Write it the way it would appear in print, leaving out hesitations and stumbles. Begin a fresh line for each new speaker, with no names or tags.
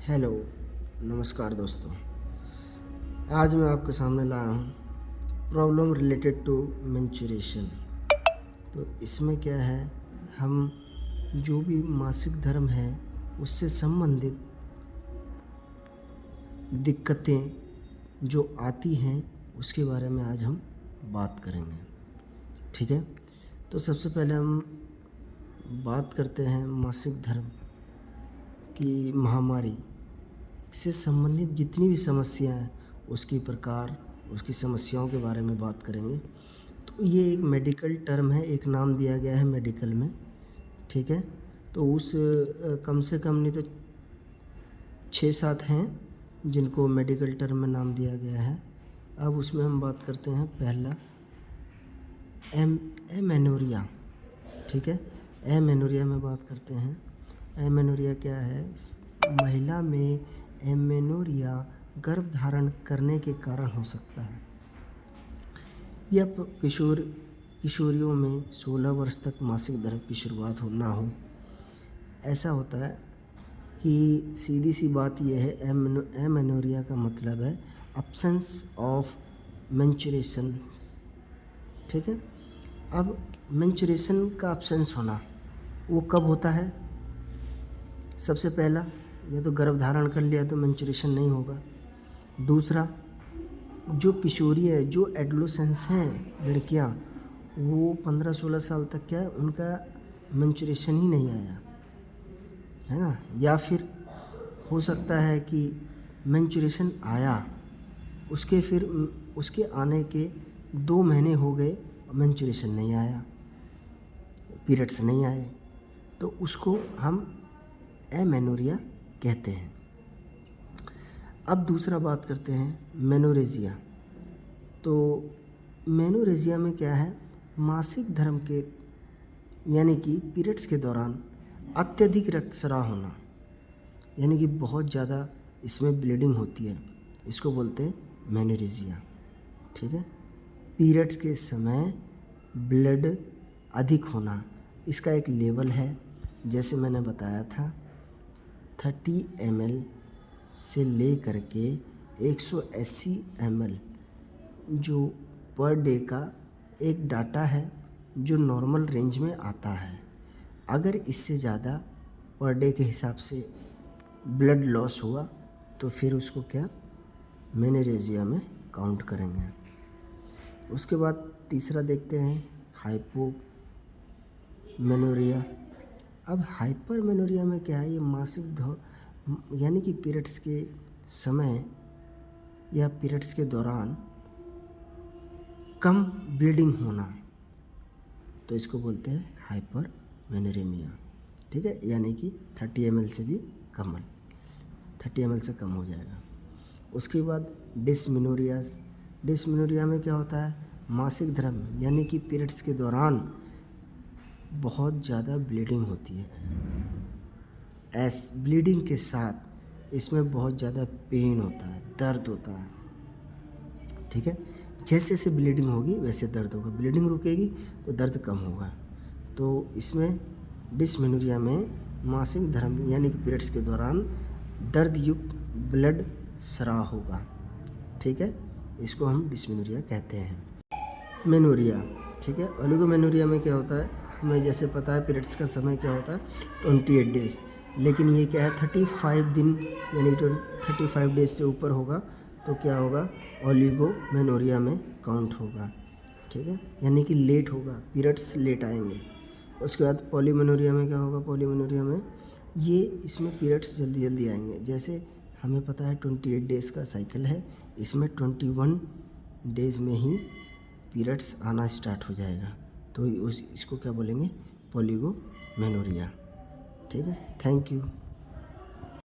Hello, नमस्कार दोस्तों। आज मैं आपके सामने लाया हूँ प्रॉब्लम रिलेटेड टू मेंस्ट्रुएशन। तो इसमें क्या है, हम जो भी मासिक धर्म है उससे संबंधित दिक्कतें जो आती हैं उसके बारे में आज हम बात करेंगे। ठीक है, तो सबसे पहले हम बात करते हैं मासिक धर्म की महामारी से संबंधित जितनी भी समस्याएं हैं उसकी प्रकार, उसकी समस्याओं के बारे में बात करेंगे। तो ये एक मेडिकल टर्म है, एक नाम दिया गया है मेडिकल में। ठीक है, तो उस कम से कम नहीं तो 6-7 हैं जिनको मेडिकल टर्म में नाम दिया गया है। अब उसमें हम बात करते हैं पहला एमेनोरिया। ठीक है, एमेनोरिया में बात करते हैं। एमेनोरिया क्या है? महिला में एमेनोरिया गर्भ धारण करने के कारण हो सकता है। यह किशोरियों में 16 वर्ष तक मासिक धर्म की शुरुआत ना हो। ऐसा होता है कि सीधी सी बात यह है, एमेनोरिया का मतलब है अब्सेंस ऑफ मेंस्ट्रुएशन। ठीक है, अब मेंस्ट्रुएशन का अब्सेंस होना वो कब होता है? सबसे पहला, या तो गर्भ धारण कर लिया तो मेंस्ट्रुएशन नहीं होगा। दूसरा, जो किशोरी है, जो एडोलेसेंस हैं लड़कियां, वो 15-16 साल तक क्या है, उनका मेंस्ट्रुएशन ही नहीं आया है ना। या फिर हो सकता है कि मेंस्ट्रुएशन आया, उसके आने के 2 महीने हो गए, मेंस्ट्रुएशन नहीं आया, पीरियड्स नहीं आए, तो उसको हम एमेनोरिया कहते हैं। अब दूसरा बात करते हैं मेनोरेजिया। तो मेनोरेजिया में क्या है, मासिक धर्म के यानी कि पीरियड्स के दौरान अत्यधिक रक्तस्राव होना, यानी कि बहुत ज़्यादा इसमें ब्लीडिंग होती है, इसको बोलते हैं मेनोरेजिया। ठीक है, पीरियड्स के समय ब्लड अधिक होना, इसका एक लेवल है, जैसे मैंने बताया था 30 ml से ले करके 180 ml जो पर डे का एक डाटा है जो नॉर्मल रेंज में आता है। अगर इससे ज़्यादा पर डे के हिसाब से ब्लड लॉस हुआ तो फिर उसको क्या मेनोरेजिया में काउंट करेंगे। उसके बाद तीसरा देखते हैं हाइपोमेनोरिया। अब हाइपरमेनोरिया में क्या है, ये मासिक यानी कि पीरियड्स के समय या पीरियड्स के दौरान कम ब्लीडिंग होना, तो इसको बोलते हैं हाइपरमेनोरेमिया। ठीक है, यानी कि 30 ml से भी कम, 30 ml से कम हो जाएगा। उसके बाद डिसमेनोरियास। डिसमेनोरिया में क्या होता है, मासिक धर्म यानी कि पीरियड्स के दौरान बहुत ज़्यादा ब्लीडिंग होती है। ब्लीडिंग के साथ इसमें बहुत ज़्यादा पेन होता है, दर्द होता है। ठीक है, जैसे जैसे ब्लीडिंग होगी वैसे दर्द होगा, ब्लीडिंग रुकेगी तो दर्द कम होगा। तो इसमें डिसमेनोरिया में मासिक धर्म यानी कि पीरियड्स के दौरान दर्द युक्त ब्लड स्राव होगा। ठीक है, इसको हम डिसमेनोरिया कहते हैं। मेनोरिया, ठीक है, ओलिगोमेनोरिया में क्या होता है, हमें जैसे पता है पीरियड्स का समय क्या होता है 28 डेज, लेकिन ये क्या है 35 दिन यानी 35 डेज से ऊपर होगा तो क्या होगा, ओलिगोमेनोरिया में काउंट होगा। ठीक है, यानी कि लेट होगा, पीरियड्स लेट आएंगे। उसके बाद पॉलीमेनोरिया में क्या होगा, पॉलीमेनोरिया में ये इसमें पीरियड्स जल्दी जल्दी आएंगे। जैसे हमें पता है 28 डेज़ का साइकिल है, इसमें 21 डेज़ में ही पीरियड्स आना स्टार्ट हो जाएगा, तो इसको क्या बोलेंगे, पॉलीगोमेनोरिया। ठीक है, थैंक यू।